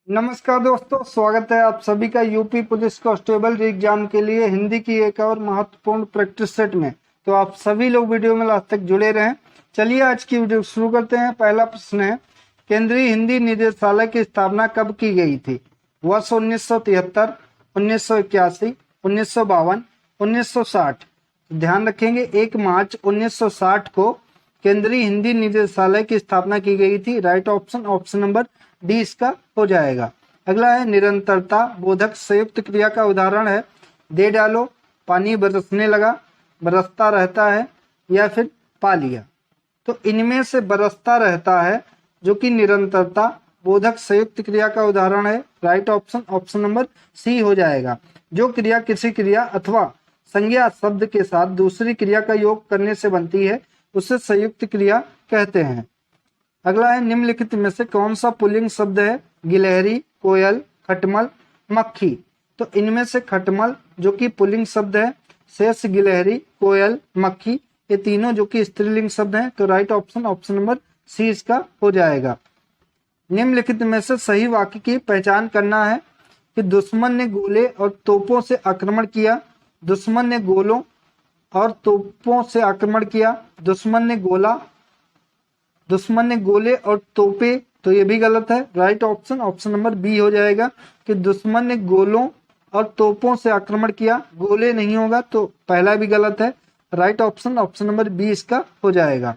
नमस्कार दोस्तों, स्वागत है आप सभी का यूपी पुलिस कांस्टेबल एग्जाम के लिए हिंदी की एक और महत्वपूर्ण प्रैक्टिस सेट में। तो आप सभी लोग वीडियो में लास्ट तक जुड़े रहें। चलिए आज की वीडियो शुरू करते हैं। पहला प्रश्न है, केंद्रीय हिंदी निदेशालय की स्थापना कब की गई थी? वर्ष 1973, 1981, 1952, 1960। ध्यान रखेंगे 1 मार्च 1960 को केंद्रीय हिंदी निदेशालय की स्थापना की गई थी। Right option option number D इसका हो जाएगा। अगला है, निरंतरता बोधक संयुक्त क्रिया का उदाहरण है दे डालो, पानी बरसने लगा, बरसता रहता है या फिर पा लिया। तो इनमें से बरसता रहता है जो कि निरंतरता बोधक संयुक्त क्रिया का उदाहरण है। Right option option number C हो जाएगा। जो क्रिया किसी क्रिया अथवा संज्ञा शब्द के साथ दूसरी क्रिया का योग करने से बनती है उसे संयुक्त क्रिया कहते हैं। अगला है, निम्नलिखित में से कौन सा पुल्लिंग शब्द है? गिलहरी, कोयल, खटमल, मक्खी। तो इनमें से खटमल जो कि पुल्लिंग शब्द है, शेष गिलहरी, कोयल, मक्खी ये तीनों जो कि स्त्रीलिंग शब्द हैं। तो right option option number C इसका हो जाएगा। निम्नलिखित में से सही वाक्य की पहचान करना है कि दुश्मन ने गोले और तोपों से आक्रमण किया। दुश्मन ने गोलों और तोपों से आक्रमण किया। दुश्मन ने गोले और तोपे, तो ये भी गलत है। Right option option number B हो जाएगा कि दुश्मन ने गोलों और तोपों से आक्रमण किया। गोले नहीं होगा तो पहला भी गलत है। Right option option number B इसका हो जाएगा।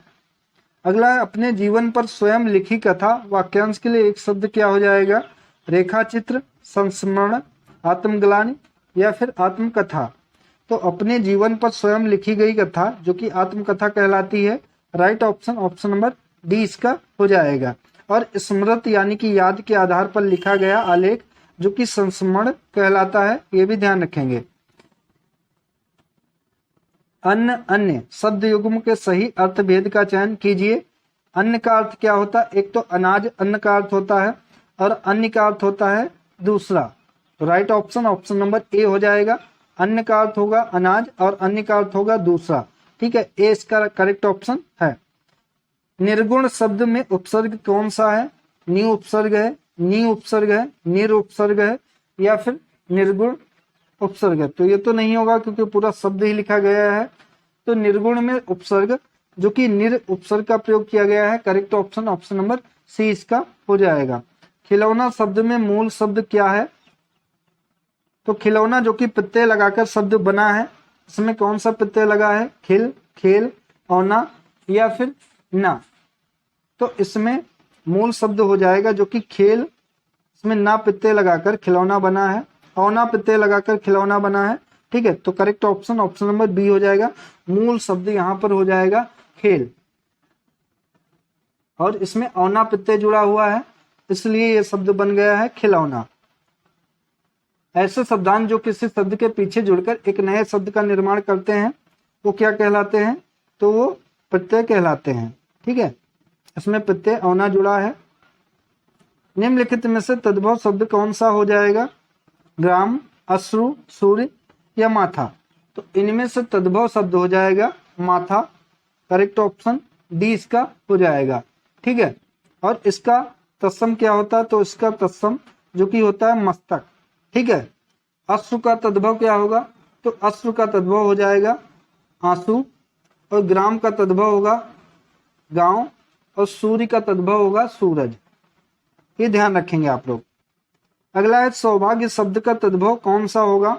अगला है, अपने जीवन पर स्वयं लिखी कथा। वाक्यांश के लिए एक शब्द क्या हो जाएगा? रेखा चित्र, संस्मरण, आत्मग्लानि या फिर आत्मकथा। तो अपने जीवन पर स्वयं लिखी गई कथा जो कि आत्मकथा कहलाती है। Right option option number D इसका हो जाएगा। और स्मृत यानी कि याद के आधार पर लिखा गया आलेख जो कि संस्मरण कहलाता है, ये भी ध्यान रखेंगे। अन्न अन्य शब्द युग्म के सही अर्थ भेद का चयन कीजिए। अन्न का अर्थ क्या होता है? एक तो अनाज अन्न का अर्थ होता है और अन्य का अर्थ होता है दूसरा। तो right option option number A हो जाएगा। अन्न का अर्थ होगा अनाज और अन्य का अर्थ होगा दूसरा। ठीक है, ए इसका करेक्ट ऑप्शन है। निर्गुण शब्द में उपसर्ग कौन सा है? नी उपसर्ग है, नी उपसर्ग है, निर उपसर्ग है या फिर निर्गुण उपसर्ग है। तो ये तो नहीं होगा क्योंकि पूरा शब्द ही लिखा गया है। तो निर्गुण में उपसर्ग जो कि निर उपसर्ग का प्रयोग किया गया है। Correct option option number C इसका हो जाएगा। खिलौना शब्द में मूल शब्द क्या है? तो खिलौना जो कि प्रत्यय लगाकर शब्द बना है, इसमें कौन सा प्रत्यय लगा है? खिल, खेल, औना या फिर ना। तो इसमें मूल शब्द हो जाएगा जो कि खेल, इसमें ना प्रत्यय लगाकर खिलौना बना है, औना प्रत्यय लगाकर खिलौना बना है। ठीक है, तो correct option option number B हो जाएगा। मूल शब्द यहां पर हो जाएगा खेल और इसमें औना प्रत्यय जुड़ा हुआ है, इसलिए यह शब्द बन गया है खिलौना। ऐसे शब्दांश जो किसी शब्द के पीछे जुड़कर एक नए शब्द का निर्माण करते हैं वो क्या कहलाते हैं? तो वो प्रत्यय कहलाते हैं। ठीक है, इसमें प्रत्यय औना जुड़ा है। निम्नलिखित में से तद्भव शब्द कौन सा हो जाएगा? ग्राम, अश्रु, सूर्य या माथा। तो इनमें से तद्भव शब्द हो जाएगा माथा। करेक्ट ऑप्शन डी इसका हो जाएगा। ठीक है, और इसका तत्सम क्या होता है? तो इसका तत्सम जो कि होता है मस्तक। ठीक है, अश्रु का तद्भव क्या होगा? तो अश्रु का तद्भव हो जाएगा आंसू और ग्राम का तद्भव होगा गांव और सूर्य का तद्भव होगा सूरज। ये ध्यान रखेंगे आप लोग। अगला है, सौभाग्य शब्द का तद्भव कौन सा होगा?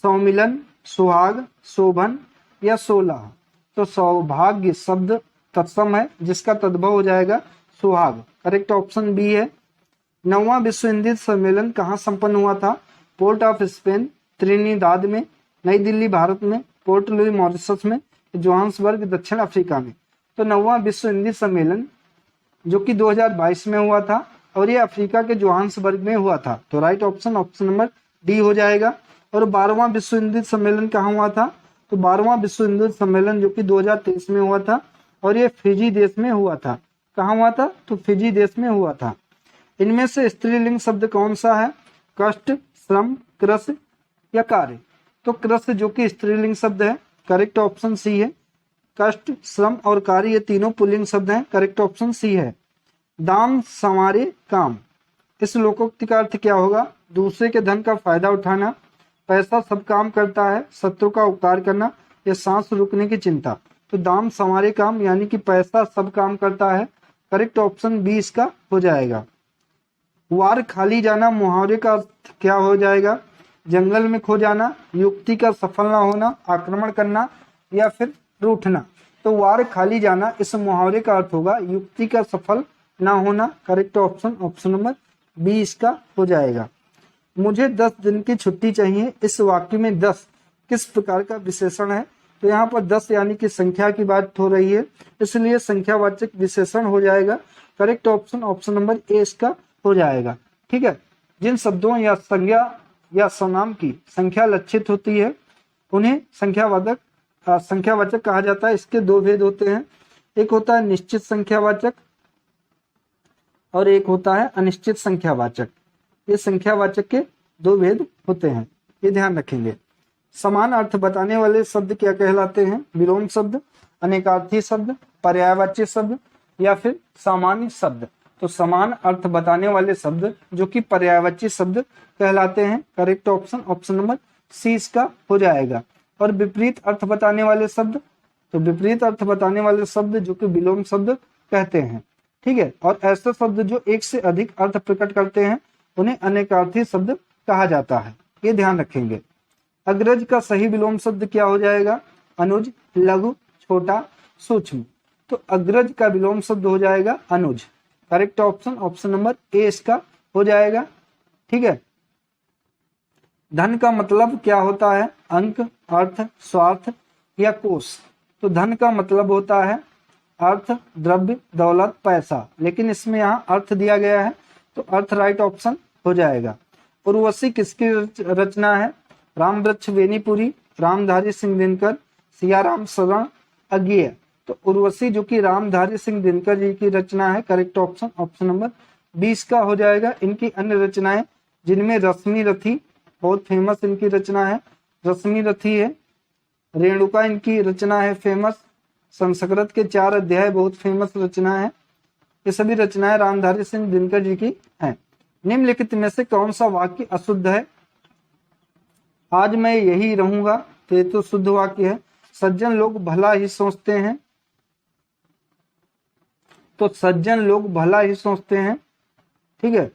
सौमिलन, सुहाग, शोभन या सोलह। तो सौभाग्य शब्द तत्सम है जिसका तद्भव हो जाएगा सुहाग। करेक्ट ऑप्शन बी है। 9वां विश्व हिंदी सम्मेलन कहाँ संपन्न हुआ था? पोर्ट ऑफ स्पेन, त्रिनिदाद में, नई दिल्ली भारत में, पोर्ट लुई मॉरिशस में, जोहान्सबर्ग दक्षिण अफ्रीका में। तो 9वां विश्व हिंदी सम्मेलन जो कि 2022 में हुआ था और ये अफ्रीका के जोहान्सबर्ग में हुआ था। तो right option option number D हो जाएगा। और 12वां विश्व हिंदी सम्मेलन कहाँ हुआ था? तो 12वां विश्व हिंदी सम्मेलन जो कि 2023 में हुआ था और ये फिजी देश में हुआ था। कहाँ हुआ था? तो फिजी देश में हुआ था। इनमें से स्त्रीलिंग शब्द कौन सा है? कष्ट, श्रम, कृश या कार्य। तो कृश जो कि स्त्रीलिंग शब्द है। करेक्ट ऑप्शन सी है। कष्ट, श्रम और कार्य ये तीनों पुल्लिंग शब्द हैं। करेक्ट ऑप्शन सी है। दाम, संवारे, काम। इस लोकोक्ति का अर्थ क्या होगा? दूसरे के धन का फायदा उठाना, पैसा सब काम करता है, शत्रु का उपकार करना या सांस रुकने की चिंता। तो दाम संवारे काम यानी कि पैसा सब काम करता है। करेक्ट ऑप्शन बी इसका हो जाएगा। वार खाली जाना मुहावरे का अर्थ क्या हो जाएगा? जंगल में खो जाना, युक्ति का सफल ना होना, आक्रमण करना या फिर रूठना। तो वार खाली जाना इस मुहावरे का अर्थ होगा युक्ति का सफल ना होना। करेक्ट ऑप्शन नंबर बी इसका हो जाएगा। मुझे 10 दिन की छुट्टी चाहिए, इस वाक्य में 10 किस प्रकार का विशेषण है? तो यहाँ पर 10 यानी कि संख्या की बात हो रही है, इसलिए संख्यावाचक विशेषण हो जाएगा। करेक्ट ऑप्शन नंबर ए इसका हो जाएगा। ठीक है, जिन शब्दों या संज्ञा या सर्वनाम की संख्या लक्षित होती है उन्हें संख्यावाचक कहा जाता है। इसके दो भेद होते हैं, एक होता है निश्चित संख्यावाचक और एक होता है अनिश्चित संख्यावाचक। ये संख्यावाचक के दो भेद होते हैं, ये ध्यान रखेंगे। समान अर्थ बताने वाले शब्द क्या कहलाते हैं? विलोम शब्द, अनेकार्थी शब्द, पर्यायवाची शब्द या फिर सामान्य शब्द। तो समान अर्थ बताने वाले शब्द जो कि पर्यायवाची शब्द कहलाते हैं। करेक्ट ऑप्शन नंबर सी इसका हो जाएगा। और विपरीत अर्थ बताने वाले शब्द, तो विपरीत अर्थ बताने वाले शब्द जो कि विलोम शब्द कहते हैं। ठीक है, और ऐसे शब्द जो एक से अधिक अर्थ प्रकट करते हैं उन्हें अनेकार्थी शब्द कहा जाता है, ये ध्यान रखेंगे। अग्रज का सही विलोम शब्द क्या हो जाएगा? अनुज, लघु, छोटा, सूक्ष्म। तो अग्रज का विलोम शब्द हो जाएगा अनुज। करेक्ट ऑप्शन नंबर ए इसका हो जाएगा। ठीक है, धन का मतलब क्या होता है? अंक, अर्थ, स्वार्थ या कोष। तो धन का मतलब होता है अर्थ, द्रव्य, दौलत, पैसा, लेकिन इसमें यहाँ अर्थ दिया गया है तो अर्थ राइट ऑप्शन हो जाएगा। उर्वशी किसकी रचना है? रामवृक्ष बेनीपुरी, रामधारी सिंह दिनकर, सियाराम शरण, अज्ञेय। तो उर्वशी जो कि रामधारी सिंह दिनकर जी की रचना है। करेक्ट ऑप्शन नंबर 20 का हो जाएगा। इनकी अन्य रचनाएं जिनमें रश्मि रथी बहुत फेमस इनकी रचना है, रश्मि रथी है। रेणुका इनकी रचना है फेमस। संस्कृत के 4 अध्याय बहुत फेमस रचना है। ये सभी रचनाएं रामधारी सिंह दिनकर जी की हैं। निम्नलिखित में से कौन सा वाक्य अशुद्ध है? आज मैं यही रहूंगा, तो ये तो शुद्ध वाक्य है। सज्जन लोग भला ही सोचते हैं, तो सज्जन लोग भला ही सोचते हैं। ठीक है,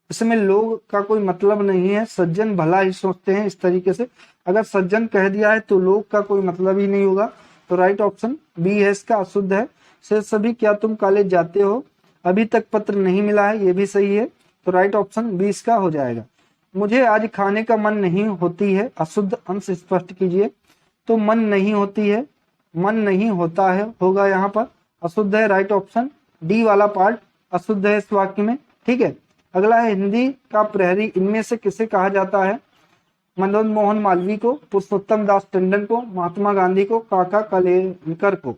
इसमें लोग का कोई मतलब नहीं है, सज्जन भला ही सोचते हैं। इस तरीके से अगर सज्जन कह दिया है तो लोग का कोई मतलब ही नहीं होगा। तो राइट ऑप्शन बी है इसका, अशुद्ध है। से सभी क्या तुम कॉलेज जाते हो? अभी तक पत्र नहीं मिला है, ये भी सही है। तो राइट ऑप्शन बी इसका हो जाएगा। मुझे आज खाने का मन नहीं होती है, अशुद्ध अंश स्पष्ट कीजिए। तो मन नहीं होती है, मन नहीं होता है होगा यहाँ पर, अशुद्ध है। राइट ऑप्शन डी वाला पार्ट अशुद्ध है इस वाक्य में। ठीक है, अगला है हिंदी का प्रहरी इनमें से किसे कहा जाता है? मनोज मोहन मालवीय को, पुरुषोत्तम दास टंडन को, महात्मा गांधी को, काका कालेलकर को।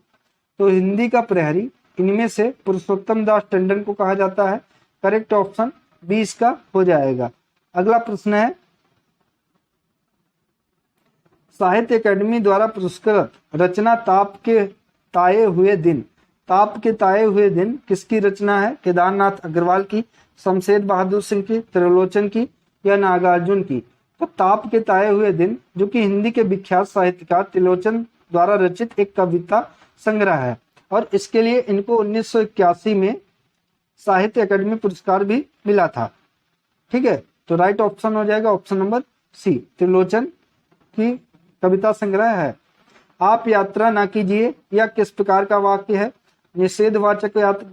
तो हिंदी का प्रहरी इनमें से पुरुषोत्तम दास टंडन को कहा जाता है। करेक्ट ऑप्शन बी इसका हो जाएगा। अगला प्रश्न है साहित्य अकादमी द्वारा पुरस्कृत रचना ताप के ताए हुए दिन। ताप के ताए हुए दिन किसकी रचना है? केदारनाथ अग्रवाल की, शमशेर बहादुर सिंह की, त्रिलोचन की या नागार्जुन की। तो ताप के ताए हुए दिन जो कि हिंदी के विख्यात साहित्यकार त्रिलोचन द्वारा रचित एक कविता संग्रह है और इसके लिए इनको 1981 में साहित्य अकादमी पुरस्कार भी मिला था। ठीक है, तो राइट ऑप्शन हो जाएगा ऑप्शन नंबर सी, त्रिलोचन की कविता संग्रह है। आप यात्रा ना कीजिए, यह किस प्रकार का वाक्य है? निषेधवाचक यात्रा,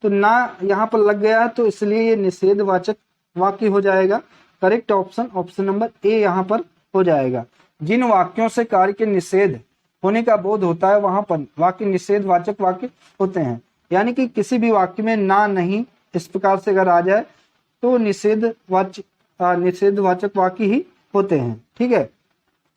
तो ना यहाँ पर लग गया है तो इसलिए ये निषेधवाचक वाक्य हो जाएगा। करेक्ट ऑप्शन नंबर ए यहाँ पर हो जाएगा। जिन वाक्यों से कार्य के निषेध होने का बोध होता है वहां पर वाक्य निषेधवाचक वाक्य होते हैं। यानी कि किसी भी वाक्य में ना, नहीं इस प्रकार से अगर आ जाए तो निषेधवाचक वाक्य ही होते हैं। ठीक है,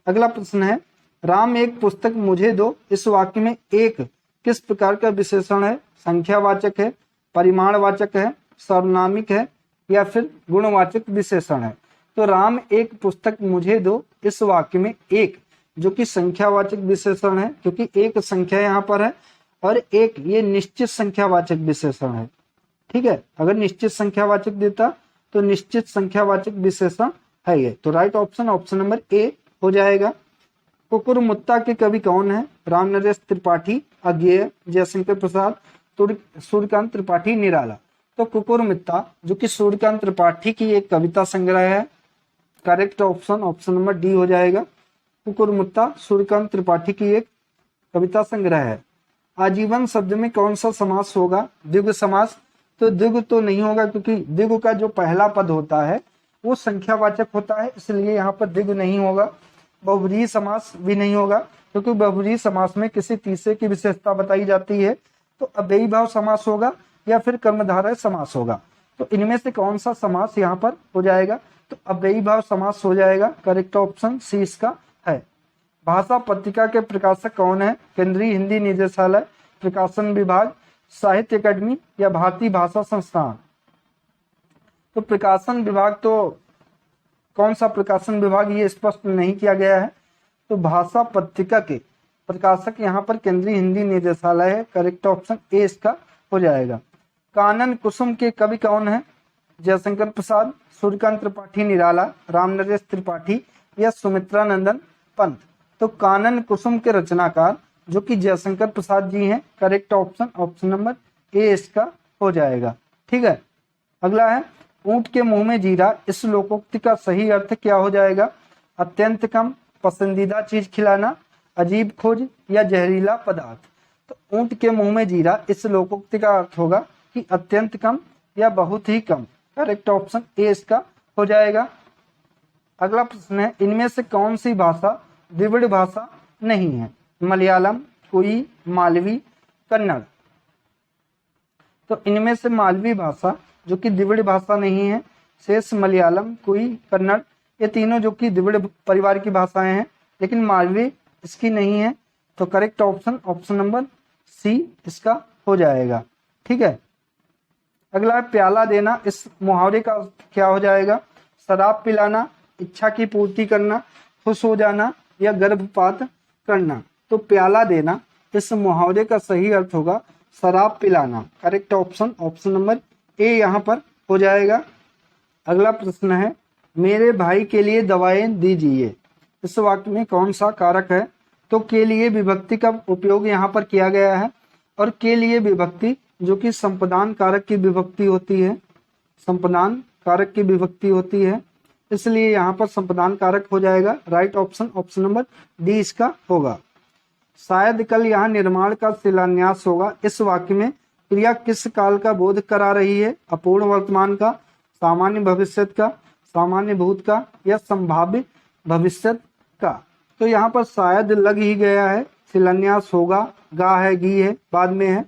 अगला प्रश्न है राम एक पुस्तक मुझे दो। इस वाक्य में एक किस प्रकार का विशेषण है? संख्यावाचक है, परिमाणवाचक है, सर्वनामिक है या फिर गुणवाचक विशेषण है? तो राम एक पुस्तक मुझे दो, इस वाक्य में एक जो कि संख्यावाचक विशेषण है क्योंकि एक संख्या यहाँ पर है और एक ये निश्चित संख्यावाचक विशेषण है। ठीक है, अगर निश्चित संख्यावाचक देता तो निश्चित संख्यावाचक विशेषण है ये। तो right option option number A हो जाएगा। कुकुरमुत्ता के कवि कौन है? राम नरेश त्रिपाठी, अज्ञेय, जयशंकर प्रसाद, सूर्यकांत त्रिपाठी, निराला। तो कुकुरमुत्ता जो कि सूर्यकांत त्रिपाठी की एक कविता संग्रह है, correct option option number D हो जाएगा। कुकुरमुत्ता सूर्यकांत त्रिपाठी की एक कविता संग्रह है। आजीवन शब्द में कौन सा समास होगा? द्विगु समास। तो द्विगु तो नहीं होगा, क्योंकि द्विगु का जो पहला पद होता है वो संख्यावाचक होता है, इसलिए यहाँ पर द्विगु नहीं होगा। बहुव्रीहि समास भी नहीं होगा, क्योंकि बहुव्रीहि समास में किसी तीसरे की विशेषता बताई जाती है। तो अव्ययी भाव समास होगा या फिर कर्मधारय समास होगा। तो इनमें से कौन सा समास यहाँ पर हो जाएगा? तो अव्ययी भाव समास हो जाएगा। करेक्ट ऑप्शन सी इसका है। भाषा पत्रिका के प्रकाशक कौन है? केंद्रीय हिंदी निदेशालय, प्रकाशन विभाग, साहित्य अकादमी या भारतीय भाषा संस्थान। तो प्रकाशन विभाग, तो कौन सा प्रकाशन विभाग ये स्पष्ट नहीं किया गया है। तो भाषा पत्रिका के प्रकाशक यहाँ पर केंद्रीय हिंदी निदेशालय है। करेक्ट ऑप्शन ए इसका हो जाएगा। कानन कुसुम के कवि कौन है? जयशंकर प्रसाद, सूर्यकांत त्रिपाठी, निराला, राम नरेश त्रिपाठी या सुमित्रा नंदन पंत। तो कानन कुसुम के रचनाकार जो कि जयशंकर प्रसाद जी हैं। Correct option option number A इसका हो जाएगा। ठीक है, अगला है ऊंट के मुंह में जीरा, इस लोकोक्ति का सही अर्थ क्या हो जाएगा? अत्यंत कम, पसंदीदा चीज खिलाना, अजीब खोज या जहरीला पदार्थ। तो ऊंट के मुंह में जीरा, इस लोकोक्ति का अर्थ होगा कि अत्यंत कम या बहुत ही कम। करेक्ट ऑप्शन ए इसका हो जाएगा। अगला प्रश्न है, इनमें से कौन सी भाषा द्रविड़ भाषा नहीं है? मलयालम, कोई, मालवी, कन्नड़। तो इनमें से मालवी भाषा जो कि द्रविड़ भाषा नहीं है, शेष मलयालम, कोई, कन्नड़, ये तीनों जो कि द्रविड़ परिवार की भाषाएं हैं, लेकिन मालवी इसकी नहीं है। तो correct option option number C इसका हो जाएगा। ठीक है, अगला है प्याला देना, इस मुहावरे का क्या हो जाएगा? शराब पिलाना, इच्छा की पूर्ति करना, खुश हो जाना या गर्भपात करना। तो प्याला देना, इस मुहावरे का सही अर्थ होगा शराब पिलाना। Correct option option number A यहाँ पर हो जाएगा। अगला प्रश्न है, मेरे भाई के लिए दवाएं दीजिए, इस वाक्य में कौन सा कारक है? तो के लिए विभक्ति का उपयोग यहाँ पर किया गया है, और के लिए विभक्ति जो कि संपदान कारक की विभक्ति होती है, संपदान कारक की विभक्ति होती है, इसलिए यहाँ पर संपदान कारक हो जाएगा। Right option option number D इसका होगा। शायद कल यहाँ निर्माण का शिलान्यास होगा, इस वाक्य में क्रिया किस काल का बोध करा रही है? अपूर्ण वर्तमान का, सामान्य भविष्य का, सामान्य भूत का या संभाव्य भविष्य का। तो यहाँ पर शायद लग ही गया है, शिलान्यास होगा, गा है, गी है, बाद में है,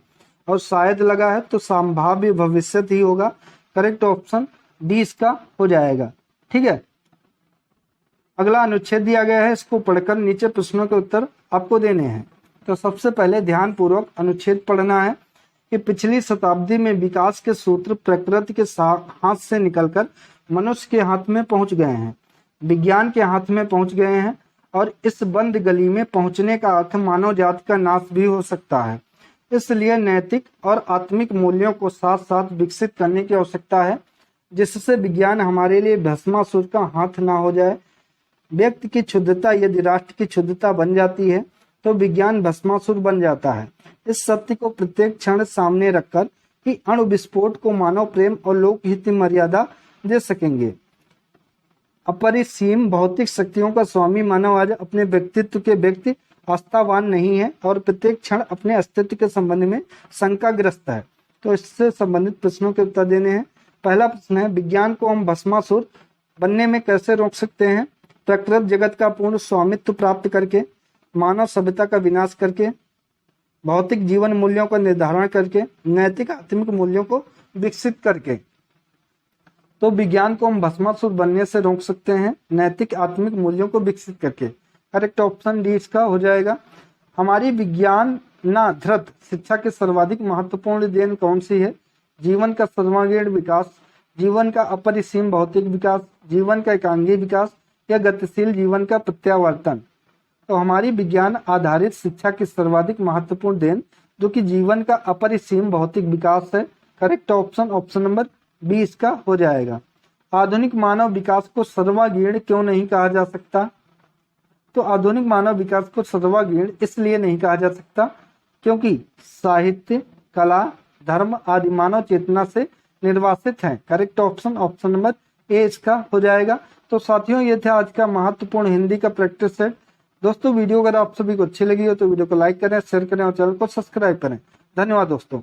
और शायद लगा है तो संभाव्य भविष्य ही होगा। करेक्ट ऑप्शन डी इसका हो जाएगा। ठीक है, अगला अनुच्छेद दिया गया है, इसको पढ़कर नीचे प्रश्नों के उत्तर आपको देने हैं। तो सबसे पहले ध्यान पूर्वक अनुच्छेद पढ़ना है कि पिछली शताब्दी में विकास के सूत्र प्रकृति के हाथ से निकलकर मनुष्य के हाथ में पहुंच गए हैं, विज्ञान के हाथ में पहुंच गए हैं, और इस बंद गली में पहुंचने का अर्थ मानव जाति का नाश भी हो सकता है। इसलिए नैतिक और आत्मिक मूल्यों को साथ साथ विकसित करने की आवश्यकता है, जिससे विज्ञान हमारे लिए भस्मासुर का हाथ ना हो जाए। व्यक्ति की क्षुद्रता यदि राष्ट्र की क्षुद्रता बन जाती है तो विज्ञान भस्मासुर बन जाता है। इस सत्य को प्रत्येक क्षण सामने रखकर ही अणु विस्फोट को मानव प्रेम और लोकहित मर्यादा दे सकेंगे। अपरिसीम भौतिक शक्तियों का स्वामी मानव आज अपने व्यक्तित्व के व्यक्ति आस्थावान नहीं है और प्रत्येक क्षण अपने अस्तित्व के संबंध में शंकाग्रस्त है। तो इससे संबंधित प्रश्नों के उत्तर देने हैं। पहला प्रश्न है, विज्ञान को हम भस्मासुर बनने में कैसे रोक सकते हैं? प्रकृति जगत का पूर्ण स्वामित्व प्राप्त करके, मानव सभ्यता का विनाश करके, भौतिक जीवन मूल्यों का निर्धारण करके, नैतिक आत्मिक मूल्यों को विकसित करके। तो विज्ञान को हम भस्मासुर बनने से रोक सकते हैं नैतिक आत्मिक मूल्यों को विकसित करके। करेक्ट ऑप्शन डी इसका हो जाएगा। हमारी विज्ञान धृत शिक्षा की सर्वाधिक महत्वपूर्ण देन कौन सी है? जीवन का सर्वांगीण विकास, जीवन का अपरिसीम भौतिक विकास, जीवन का एकांगी विकास या गतिशील जीवन का प्रत्यावर्तन। तो हमारी विज्ञान आधारित शिक्षा की सर्वाधिक महत्वपूर्ण देन जो कि जीवन का अपरिसीम भौतिक विकास है, correct option option number B इसका हो जाएगा। आधुनिक मानव विकास को सर्वांगीण क्यों नहीं कहा जा सकता? तो आधुनिक मानव विकास को सर्वांगीण इसलिए नहीं कहा जा सकता क्योंकि साहित्य, कला, धर्म आदि मानव चेतना से निर्वासित हैं। Correct option option number A इसका हो जाएगा। तो साथियों, ये था आज का महत्वपूर्ण हिंदी का प्रैक्टिस सेट। दोस्तों, वीडियो अगर आप सभी को अच्छी लगी हो तो वीडियो को लाइक करें, शेयर करें और चैनल को सब्सक्राइब करें। धन्यवाद दोस्तों।